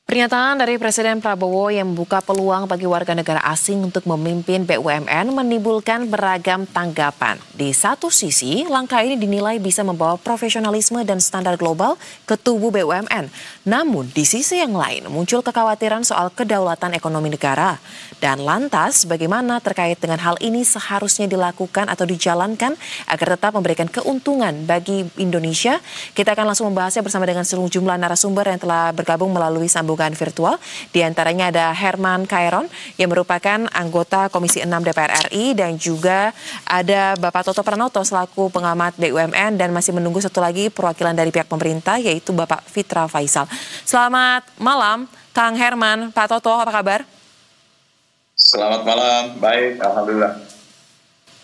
Pernyataan dari Presiden Prabowo yang membuka peluang bagi warga negara asing untuk memimpin BUMN menimbulkan beragam tanggapan. Di satu sisi, langkah ini dinilai bisa membawa profesionalisme dan standar global ke tubuh BUMN. Namun, di sisi yang lain muncul kekhawatiran soal kedaulatan ekonomi negara. Dan lantas, bagaimana terkait dengan hal ini seharusnya dilakukan atau dijalankan agar tetap memberikan keuntungan bagi Indonesia? Kita akan langsung membahasnya bersama dengan sejumlah narasumber yang telah bergabung melalui sambungan virtual. Di antaranya ada Herman Kairon yang merupakan anggota Komisi 6 DPR RI dan juga ada Bapak Toto Pranoto selaku pengamat BUMN dan masih menunggu satu lagi perwakilan dari pihak pemerintah yaitu Bapak Fitra Faisal. Selamat malam Kang Herman, Pak Toto, apa kabar? Selamat malam, baik, alhamdulillah.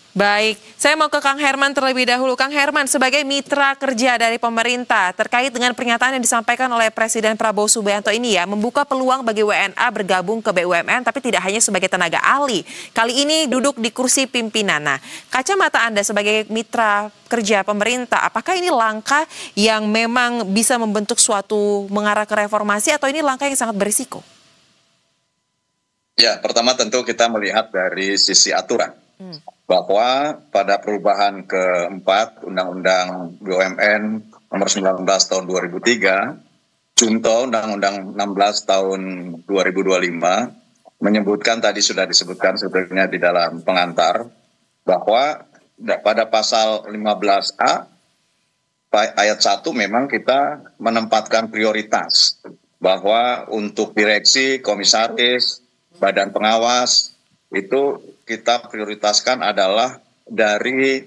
Baik, saya mau ke Kang Herman terlebih dahulu. Kang Herman, sebagai mitra kerja dari pemerintah terkait dengan pernyataan yang disampaikan oleh Presiden Prabowo Subianto ini ya, membuka peluang bagi WNA bergabung ke BUMN tapi tidak hanya sebagai tenaga ahli. Kali ini duduk di kursi pimpinan. Nah, kacamata Anda sebagai mitra kerja pemerintah, apakah ini langkah yang memang bisa membentuk suatu mengarah ke reformasi atau ini langkah yang sangat berisiko? Ya, pertama tentu kita melihat dari sisi aturan. Bahwa pada perubahan keempat Undang-Undang BUMN nomor 19 tahun 2003, Junto Undang-Undang 16 tahun 2025, menyebutkan tadi sudah disebutkan sebetulnya di dalam pengantar, bahwa pada pasal 15A ayat 1 memang kita menempatkan prioritas, bahwa untuk direksi, komisaris, badan pengawas, itu kita prioritaskan adalah dari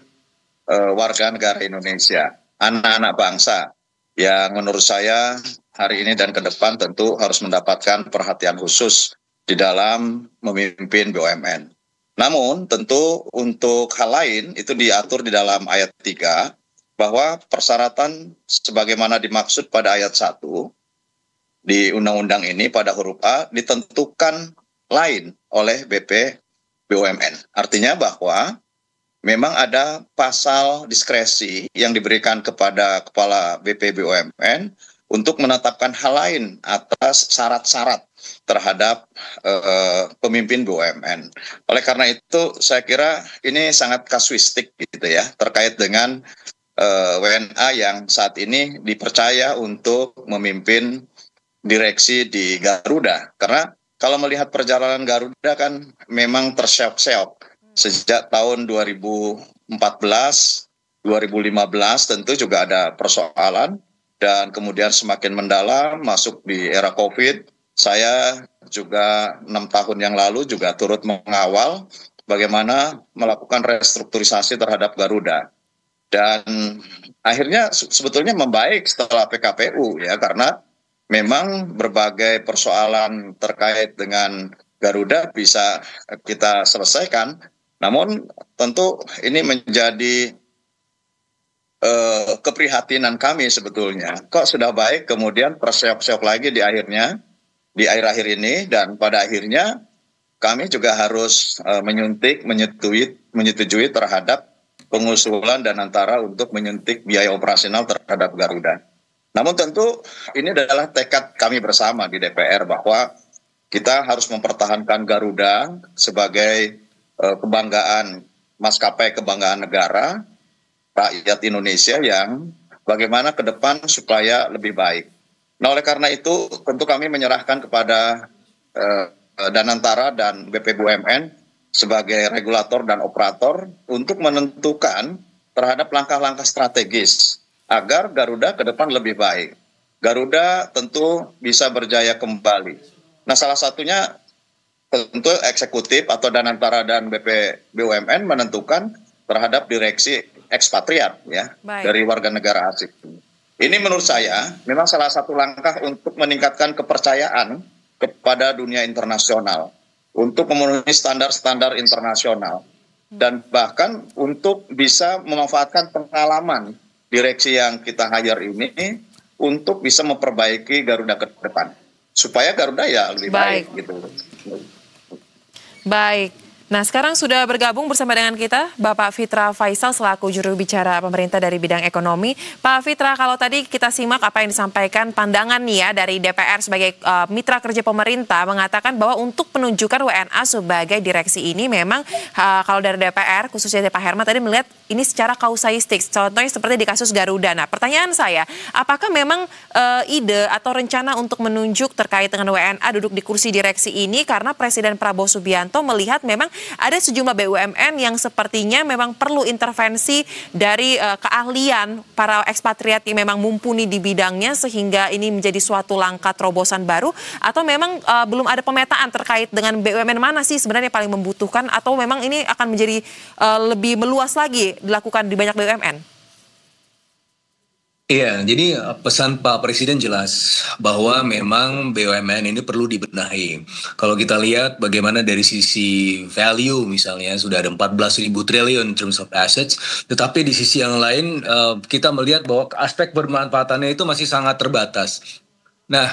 warga negara Indonesia, anak-anak bangsa yang menurut saya hari ini dan ke depan tentu harus mendapatkan perhatian khusus di dalam memimpin BUMN. Namun tentu untuk hal lain itu diatur di dalam ayat 3 bahwa persyaratan sebagaimana dimaksud pada ayat 1 di undang-undang ini pada huruf A ditentukan lain oleh BP BUMN. Artinya bahwa memang ada pasal diskresi yang diberikan kepada Kepala BP BUMN untuk menetapkan hal lain atas syarat-syarat terhadap pemimpin BUMN. Oleh karena itu saya kira ini sangat kasuistik gitu ya, terkait dengan WNA yang saat ini dipercaya untuk memimpin direksi di Garuda. Karena kalau melihat perjalanan Garuda kan memang terseok-seok sejak tahun 2014, 2015 tentu juga ada persoalan dan kemudian semakin mendalam masuk di era COVID. Saya juga 6 tahun yang lalu juga turut mengawal bagaimana melakukan restrukturisasi terhadap Garuda. Dan akhirnya sebetulnya membaik setelah PKPU ya, karena memang berbagai persoalan terkait dengan Garuda bisa kita selesaikan, namun tentu ini menjadi keprihatinan kami sebetulnya. Kok sudah baik kemudian terseok-seok lagi di akhir-akhir ini, dan pada akhirnya kami juga harus menyetujui terhadap pengusulan dan antara untuk menyuntik biaya operasional terhadap Garuda. Namun tentu ini adalah tekad kami bersama di DPR bahwa kita harus mempertahankan Garuda sebagai kebanggaan maskapai kebanggaan negara rakyat Indonesia yang bagaimana ke depan supaya lebih baik. Nah, oleh karena itu tentu kami menyerahkan kepada Danantara dan BP BUMN sebagai regulator dan operator untuk menentukan terhadap langkah-langkah strategis agar Garuda ke depan lebih baik. Garuda tentu bisa berjaya kembali. Nah, salah satunya tentu eksekutif atau Danantara dan BP BUMN menentukan terhadap direksi ekspatriat ya, dari warga negara asing. Ini menurut saya memang salah satu langkah untuk meningkatkan kepercayaan kepada dunia internasional, untuk memenuhi standar-standar internasional, dan bahkan untuk bisa memanfaatkan pengalaman direksi yang kita hire ini untuk bisa memperbaiki Garuda ke depan supaya Garuda ya lebih baik gitu. Baik. Nah, sekarang sudah bergabung bersama dengan kita Bapak Fitra Faisal selaku juru bicara pemerintah dari bidang ekonomi. Pak Fitra, kalau tadi kita simak apa yang disampaikan pandangan nih ya dari DPR sebagai mitra kerja pemerintah mengatakan bahwa untuk penunjukan WNA sebagai direksi ini memang kalau dari DPR khususnya dari Pak Herman tadi melihat ini secara kausalistik. Contohnya seperti di kasus Garuda. Nah, pertanyaan saya, apakah memang ide atau rencana untuk menunjuk terkait dengan WNA duduk di kursi direksi ini karena Presiden Prabowo Subianto melihat memang ada sejumlah BUMN yang sepertinya memang perlu intervensi dari keahlian para ekspatriat yang memang mumpuni di bidangnya sehingga ini menjadi suatu langkah terobosan baru, atau memang belum ada pemetaan terkait dengan BUMN mana sih sebenarnya yang paling membutuhkan, atau memang ini akan menjadi lebih meluas lagi dilakukan di banyak BUMN? Iya, jadi pesan Pak Presiden jelas bahwa memang BUMN ini perlu dibenahi. Kalau kita lihat bagaimana dari sisi value misalnya sudah ada 14.000 triliun in terms of assets, tetapi di sisi yang lain kita melihat bahwa aspek bermanfaatannya itu masih sangat terbatas. Nah,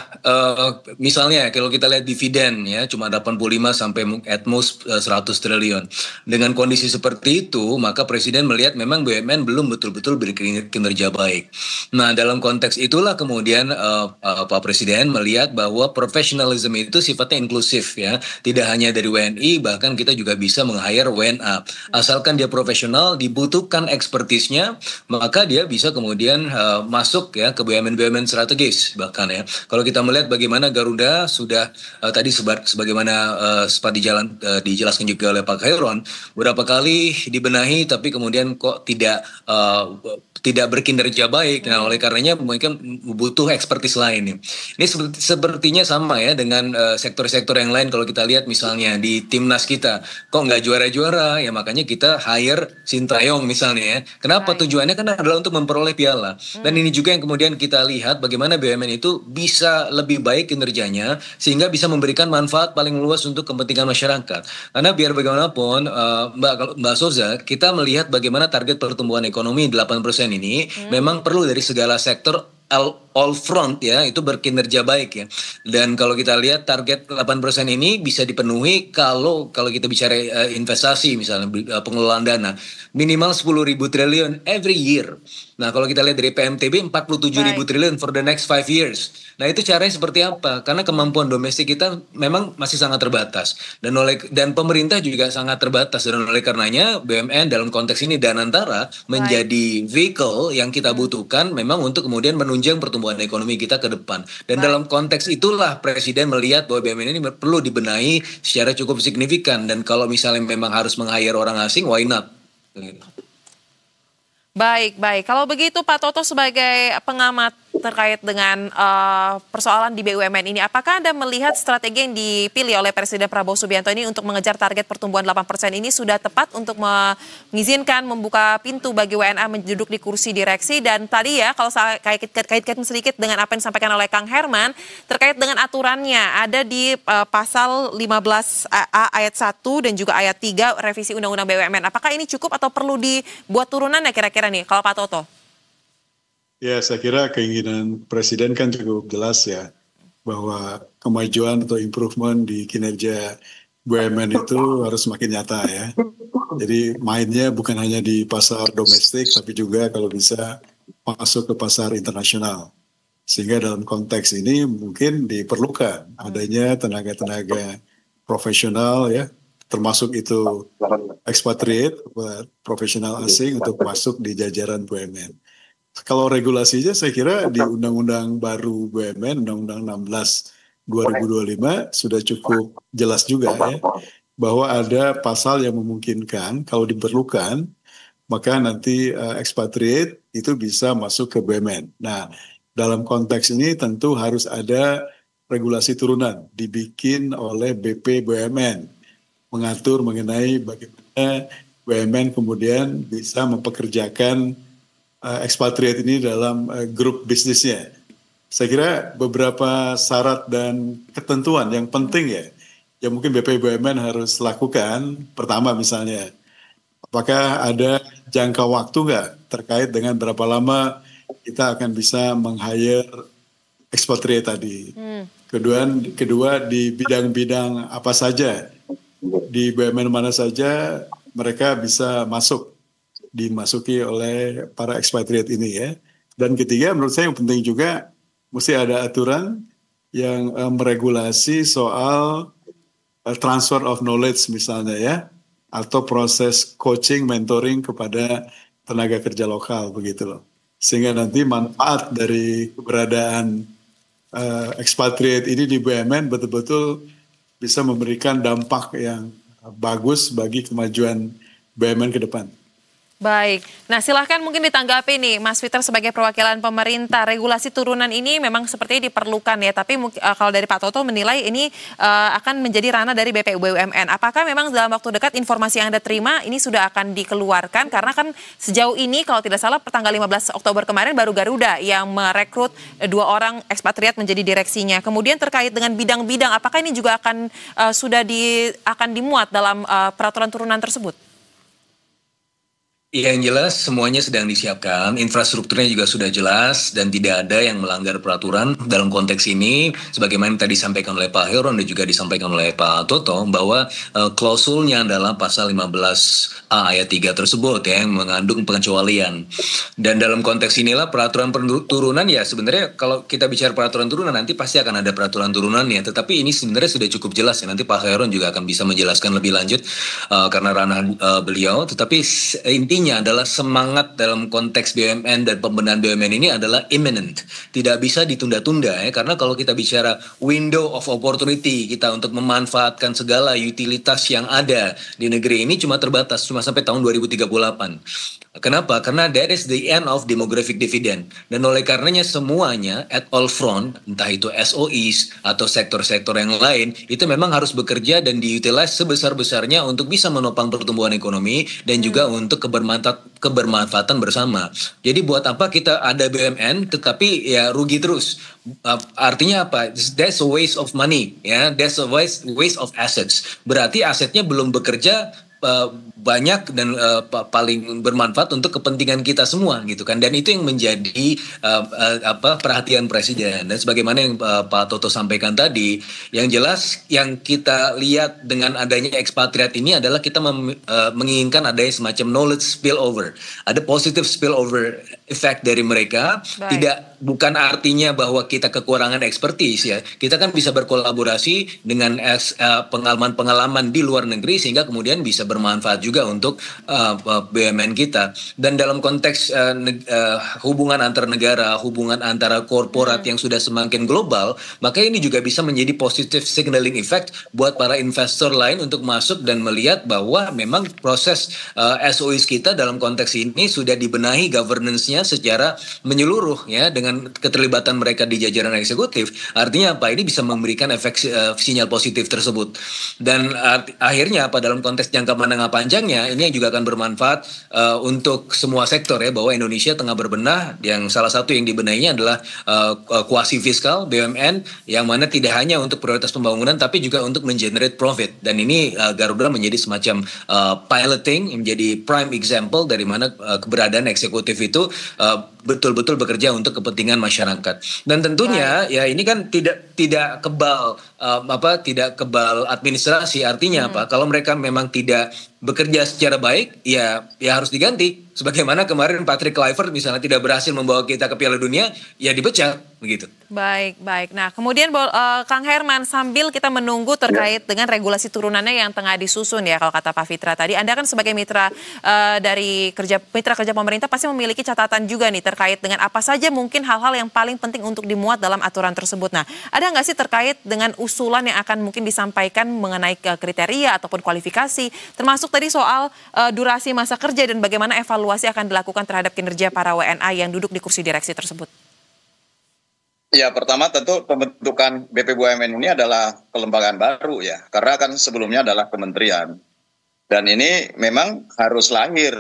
misalnya kalau kita lihat dividen ya cuma 85 sampai at most 100 triliun. Dengan kondisi seperti itu, maka Presiden melihat memang BUMN belum betul-betul berkinerja baik. Nah, dalam konteks itulah kemudian Pak Presiden melihat bahwa profesionalisme itu sifatnya inklusif ya. Tidak hanya dari WNI, bahkan kita juga bisa meng-hire WNA. Asalkan dia profesional, dibutuhkan ekspertisnya, maka dia bisa kemudian masuk ya ke BUMN-BUMN strategis bahkan ya. Kalau kita melihat bagaimana Garuda sudah tadi sebagaimana sempat dijelaskan juga oleh Pak Khairon, beberapa kali dibenahi tapi kemudian kok tidak berkinerja baik. Nah, oleh karenanya mungkin butuh ekspertis lain. Ini sepertinya sama ya dengan sektor-sektor yang lain. Kalau kita lihat misalnya di timnas kita, kok nggak juara-juara, ya makanya kita hire Sintayong misalnya ya. Kenapa? Tujuannya kan adalah untuk memperoleh piala. Dan ini juga yang kemudian kita lihat bagaimana BUMN itu bisa lebih baik kinerjanya sehingga bisa memberikan manfaat paling luas untuk kepentingan masyarakat. Karena biar bagaimanapun Mbak Soza, kita melihat bagaimana target pertumbuhan ekonomi 8% ini memang perlu dari segala sektor all front ya itu berkinerja baik ya. Dan kalau kita lihat target 8% ini bisa dipenuhi kalau kita bicara investasi misalnya pengelolaan dana minimal 10.000 triliun every year. Nah, kalau kita lihat dari PMTB 47.000 triliun for the next 5 years. Nah, itu caranya seperti apa? Karena kemampuan domestik kita memang masih sangat terbatas dan pemerintah juga sangat terbatas, dan oleh karenanya BUMN dalam konteks ini Danantara menjadi vehicle yang kita butuhkan memang untuk kemudian menunjang pertumbuhan ekonomi kita ke depan. Dan dalam konteks itulah Presiden melihat bahwa BUMN ini perlu dibenahi secara cukup signifikan, dan kalau misalnya memang harus meng-hire orang asing, why not? Baik. Kalau begitu Pak Toto sebagai pengamat terkait dengan persoalan di BUMN ini, apakah Anda melihat strategi yang dipilih oleh Presiden Prabowo Subianto ini untuk mengejar target pertumbuhan 8% ini sudah tepat untuk mengizinkan membuka pintu bagi WNA menjuduk di kursi direksi? Dan tadi ya kalau saya kaitkan sedikit dengan apa yang disampaikan oleh Kang Herman terkait dengan aturannya, ada di pasal 15A ayat 1 dan juga ayat 3 revisi Undang-Undang BUMN. Apakah ini cukup atau perlu dibuat turunan ya kira-kira nih kalau Pak Toto? Ya, saya kira keinginan Presiden kan cukup jelas ya, bahwa kemajuan atau improvement di kinerja BUMN itu harus semakin nyata ya. Jadi mainnya bukan hanya di pasar domestik, tapi juga kalau bisa masuk ke pasar internasional. Sehingga dalam konteks ini mungkin diperlukan adanya tenaga-tenaga profesional ya, termasuk itu expatriate, profesional asing untuk masuk di jajaran BUMN. Kalau regulasinya saya kira di Undang-Undang baru BUMN, Undang-Undang 16 2025 sudah cukup jelas juga ya, bahwa ada pasal yang memungkinkan kalau diperlukan, maka nanti expatriate itu bisa masuk ke BUMN. Nah, dalam konteks ini tentu harus ada regulasi turunan dibikin oleh BP BUMN, mengatur mengenai bagaimana BUMN kemudian bisa mempekerjakan ekspatriat ini dalam grup bisnisnya. Saya kira beberapa syarat dan ketentuan yang penting ya, yang mungkin BP BUMN harus lakukan. Pertama misalnya, apakah ada jangka waktu nggak terkait dengan berapa lama kita akan bisa meng-hire ekspatriat tadi. Kedua di bidang-bidang apa saja di BUMN mana saja mereka bisa dimasuki oleh para expatriate ini ya. Dan ketiga, menurut saya yang penting juga mesti ada aturan yang meregulasi soal transfer of knowledge misalnya ya, atau proses coaching, mentoring kepada tenaga kerja lokal begitu loh. Sehingga nanti manfaat dari keberadaan expatriate ini di BUMN betul-betul bisa memberikan dampak yang bagus bagi kemajuan BUMN ke depan. Baik, nah silahkan mungkin ditanggapi nih Mas Peter sebagai perwakilan pemerintah. Regulasi turunan ini memang sepertinya diperlukan ya, tapi kalau dari Pak Toto menilai ini akan menjadi ranah dari BPUMN. Apakah memang dalam waktu dekat informasi yang Anda terima ini sudah akan dikeluarkan? Karena kan sejauh ini kalau tidak salah pertanggal 15 Oktober kemarin baru Garuda yang merekrut 2 orang ekspatriat menjadi direksinya. Kemudian terkait dengan bidang-bidang, apakah ini juga akan akan dimuat dalam peraturan turunan tersebut? Yang jelas semuanya sedang disiapkan, infrastrukturnya juga sudah jelas dan tidak ada yang melanggar peraturan dalam konteks ini. Sebagaimana yang tadi disampaikan oleh Pak Heron dan juga disampaikan oleh Pak Toto bahwa klausulnya adalah pasal 15A ayat 3 tersebut ya, yang mengandung pengecualian. Dan dalam konteks inilah peraturan turunan ya sebenarnya kalau kita bicara peraturan turunan nanti pasti akan ada peraturan turunannya. Tetapi ini sebenarnya sudah cukup jelas ya, nanti Pak Heron juga akan bisa menjelaskan lebih lanjut karena ranah beliau. Tetapi intinya adalah semangat dalam konteks BUMN dan pembenahan BUMN ini adalah imminent, tidak bisa ditunda-tunda ya, karena kalau kita bicara window of opportunity kita untuk memanfaatkan segala utilitas yang ada di negeri ini cuma terbatas, cuma sampai tahun 2038. Kenapa? Karena that is the end of demographic dividend. Dan oleh karenanya semuanya at all front, entah itu SOEs atau sektor-sektor yang lain, itu memang harus bekerja dan diutilize sebesar-besarnya untuk bisa menopang pertumbuhan ekonomi dan juga untuk kebermanfaatan bersama. Jadi buat apa kita ada BUMN tetapi ya rugi terus? Artinya apa? That's a waste of money, ya. That's a waste of assets. Berarti asetnya belum bekerja banyak dan paling bermanfaat untuk kepentingan kita semua gitu kan, dan itu yang menjadi perhatian presiden. Dan sebagaimana yang Pak Toto sampaikan tadi, yang jelas yang kita lihat dengan adanya ekspatriat ini adalah kita menginginkan adanya semacam knowledge spillover, ada positive spillover effect dari mereka. Bukan artinya bahwa kita kekurangan expertise ya, kita kan bisa berkolaborasi dengan pengalaman-pengalaman di luar negeri sehingga kemudian bisa bermanfaat juga untuk BUMN kita. Dan dalam konteks hubungan antar negara, hubungan antara korporat yang sudah semakin global, maka ini juga bisa menjadi positive signaling effect buat para investor lain untuk masuk dan melihat bahwa memang proses SOEs kita dalam konteks ini sudah dibenahi governance-nya secara menyeluruh ya, dengan keterlibatan mereka di jajaran eksekutif. Artinya apa? Ini bisa memberikan efek sinyal positif tersebut. Dan akhirnya apa, dalam konteks jangka menengah panjangnya ini juga akan bermanfaat untuk semua sektor ya, bahwa Indonesia tengah berbenah, yang salah satu yang dibenahinya adalah kuasi fiskal BUMN yang mana tidak hanya untuk prioritas pembangunan tapi juga untuk mengenerate profit. Dan ini Garuda menjadi semacam piloting, menjadi prime example dari mana keberadaan eksekutif itu betul-betul bekerja untuk kepentingan masyarakat. Dan tentunya ya ini kan tidak kebal tidak kebal administrasi. Artinya apa? Kalau mereka memang tidak bekerja secara baik, ya harus diganti. Sebagaimana kemarin Patrick Kluivert misalnya tidak berhasil membawa kita ke Piala Dunia, ya dipecat begitu. Baik. Nah kemudian Kang Herman, sambil kita menunggu terkait dengan regulasi turunannya yang tengah disusun ya, kalau kata Pak Fitra tadi, Anda kan sebagai mitra kerja pemerintah pasti memiliki catatan juga nih terkait dengan apa saja mungkin hal-hal yang paling penting untuk dimuat dalam aturan tersebut. Nah, ada nggak sih terkait dengan usulan yang akan mungkin disampaikan mengenai kriteria ataupun kualifikasi, termasuk tadi soal durasi masa kerja dan bagaimana evaluasi akan dilakukan terhadap kinerja para WNA yang duduk di kursi direksi tersebut? Ya, pertama tentu pembentukan BPUMN ini adalah kelembagaan baru ya, karena kan sebelumnya adalah kementerian. Dan ini memang harus lahir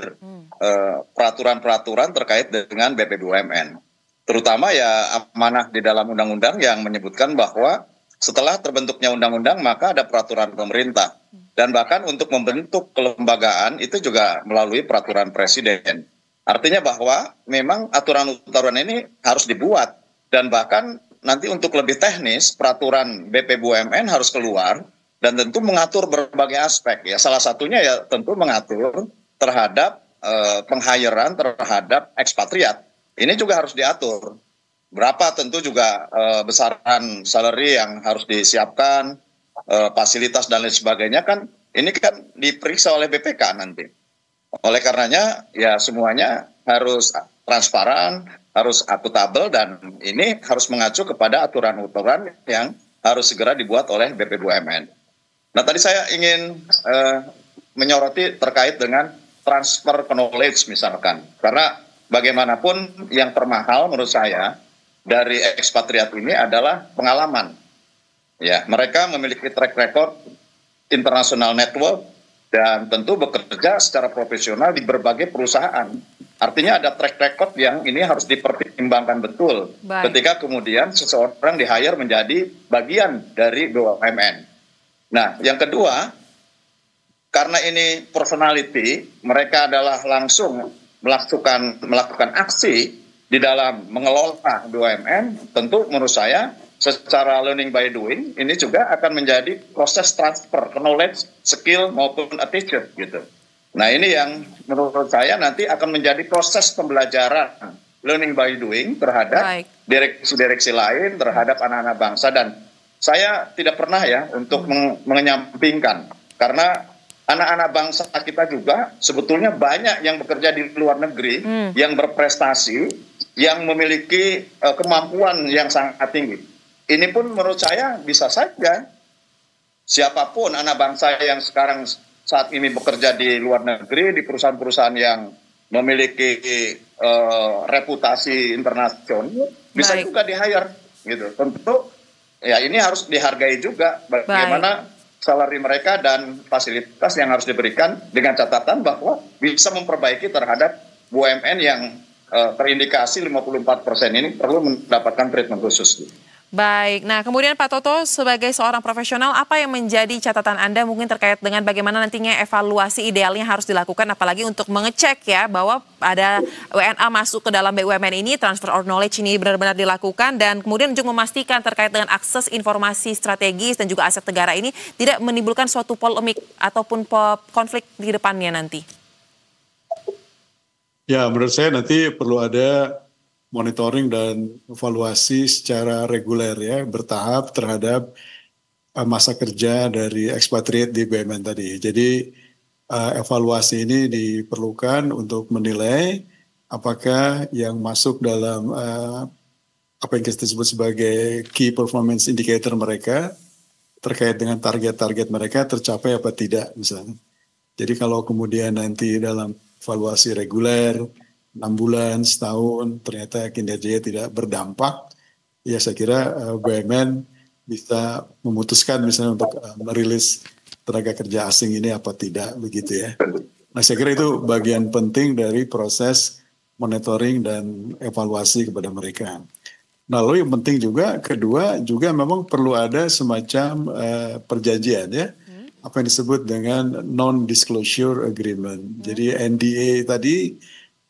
peraturan-peraturan terkait dengan BPUMN. Terutama ya amanah di dalam undang-undang yang menyebutkan bahwa setelah terbentuknya undang-undang maka ada peraturan pemerintah. Dan bahkan untuk membentuk kelembagaan itu juga melalui peraturan presiden. Artinya bahwa memang aturan-aturan ini harus dibuat. Dan bahkan nanti untuk lebih teknis peraturan BPUMN harus keluar dan tentu mengatur berbagai aspek ya. Salah satunya ya tentu mengatur terhadap penghirean terhadap ekspatriat. Ini juga harus diatur. Berapa tentu juga besaran salary yang harus disiapkan, fasilitas dan lain sebagainya kan ini kan diperiksa oleh BPK nanti. Oleh karenanya ya semuanya harus transparan, harus akuntabel dan ini harus mengacu kepada aturan-aturan yang harus segera dibuat oleh BPUMN. Nah tadi saya ingin menyoroti terkait dengan transfer knowledge misalkan, karena bagaimanapun yang termahal menurut saya dari ekspatriat ini adalah pengalaman. Ya, mereka memiliki track record international network dan tentu bekerja secara profesional di berbagai perusahaan. Artinya ada track record yang ini harus dipertimbangkan betul. Ketika kemudian seseorang di-hire menjadi bagian dari BUMN. Nah, yang kedua, karena ini personality, mereka adalah langsung melakukan aksi di dalam mengelola BUMN, tentu menurut saya secara learning by doing ini juga akan menjadi proses transfer knowledge, skill maupun attitude gitu. Nah ini yang menurut saya nanti akan menjadi proses pembelajaran learning by doing terhadap direksi-direksi lain, terhadap anak-anak bangsa, dan saya tidak pernah ya untuk menyampingkan karena anak-anak bangsa kita juga sebetulnya banyak yang bekerja di luar negeri, yang berprestasi, yang memiliki kemampuan yang sangat tinggi. Ini pun menurut saya bisa saja siapapun anak bangsa yang sekarang saat ini bekerja di luar negeri, di perusahaan-perusahaan yang memiliki reputasi internasional, bisa juga di-hire gitu. Tentu ya ini harus dihargai juga bagaimana salary mereka dan fasilitas yang harus diberikan dengan catatan bahwa bisa memperbaiki terhadap BUMN yang terindikasi 54% ini perlu mendapatkan treatment khusus. Baik, nah kemudian Pak Toto sebagai seorang profesional apa yang menjadi catatan Anda mungkin terkait dengan bagaimana nantinya evaluasi idealnya harus dilakukan apalagi untuk mengecek ya bahwa ada WNA masuk ke dalam BUMN ini, transfer of knowledge ini benar-benar dilakukan dan kemudian juga memastikan terkait dengan akses informasi strategis dan juga aset negara ini tidak menimbulkan suatu polemik ataupun konflik di depannya nanti. Ya menurut saya nanti perlu ada monitoring dan evaluasi secara reguler ya, bertahap terhadap masa kerja dari ekspatriat di BUMN tadi. Jadi evaluasi ini diperlukan untuk menilai apakah yang masuk dalam apa yang kita sebut sebagai key performance indicator mereka terkait dengan target-target mereka tercapai apa tidak misalnya. Jadi kalau kemudian nanti dalam evaluasi reguler 6 bulan, setahun, ternyata kinerjanya tidak berdampak, ya saya kira BUMN bisa memutuskan misalnya untuk merilis tenaga kerja asing ini apa tidak, begitu ya. Nah saya kira itu bagian penting dari proses monitoring dan evaluasi kepada mereka. Nah lalu yang penting juga, kedua juga memang perlu ada semacam perjanjian ya, apa yang disebut dengan non-disclosure agreement. Jadi NDA tadi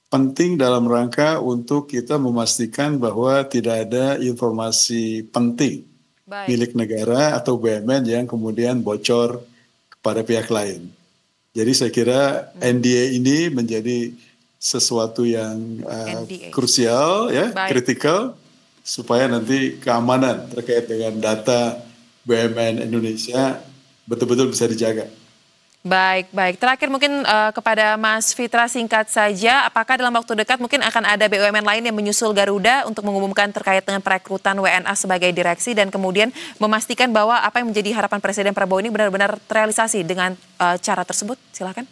penting dalam rangka untuk kita memastikan bahwa tidak ada informasi penting milik negara atau BUMN yang kemudian bocor kepada pihak lain. Jadi saya kira NDA ini menjadi sesuatu yang krusial, ya, kritikal, supaya nanti keamanan terkait dengan data BUMN Indonesia betul-betul bisa dijaga. Baik. Terakhir mungkin kepada Mas Fitra singkat saja, apakah dalam waktu dekat mungkin akan ada BUMN lain yang menyusul Garuda untuk mengumumkan terkait dengan perekrutan WNA sebagai direksi dan kemudian memastikan bahwa apa yang menjadi harapan Presiden Prabowo ini benar-benar terrealisasi dengan cara tersebut? Silakan.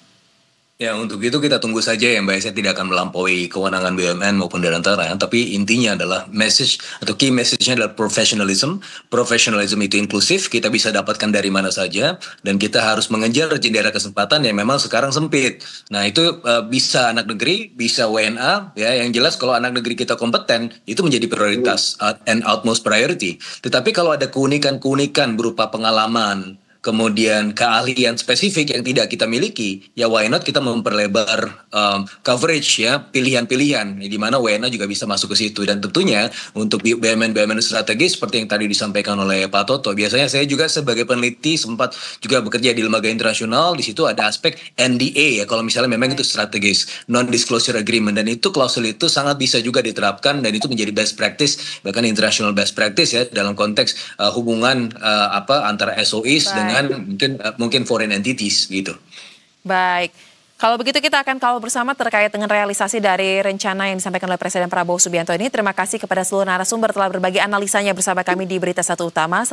Ya, untuk itu kita tunggu saja ya Mbak. Saya tidak akan melampaui kewenangan BUMN maupun Dirgantara, tapi intinya adalah message atau key message-nya adalah professionalism. Professionalism itu inklusif, kita bisa dapatkan dari mana saja, dan kita harus mengejar jendela kesempatan yang memang sekarang sempit. Nah itu bisa anak negeri, bisa WNA, ya yang jelas kalau anak negeri kita kompeten, itu menjadi prioritas and utmost priority. Tetapi kalau ada keunikan-keunikan berupa pengalaman, kemudian keahlian spesifik yang tidak kita miliki, ya why not kita memperlebar coverage ya, pilihan-pilihan di mana WNA juga bisa masuk ke situ. Dan tentunya untuk BUMN-BUMN strategis seperti yang tadi disampaikan oleh Pak Toto, biasanya saya juga sebagai peneliti sempat juga bekerja di lembaga internasional, di situ ada aspek NDA ya, kalau misalnya memang itu strategis, non-disclosure agreement, dan itu klausul itu sangat bisa juga diterapkan dan itu menjadi best practice, bahkan international best practice ya dalam konteks hubungan antara SOEs dengan mungkin foreign entities gitu. Baik. Kalau begitu kita akan kawal bersama terkait dengan realisasi dari rencana yang disampaikan oleh Presiden Prabowo Subianto ini. Terima kasih kepada seluruh narasumber telah berbagi analisanya bersama kami di Berita Satu Utama.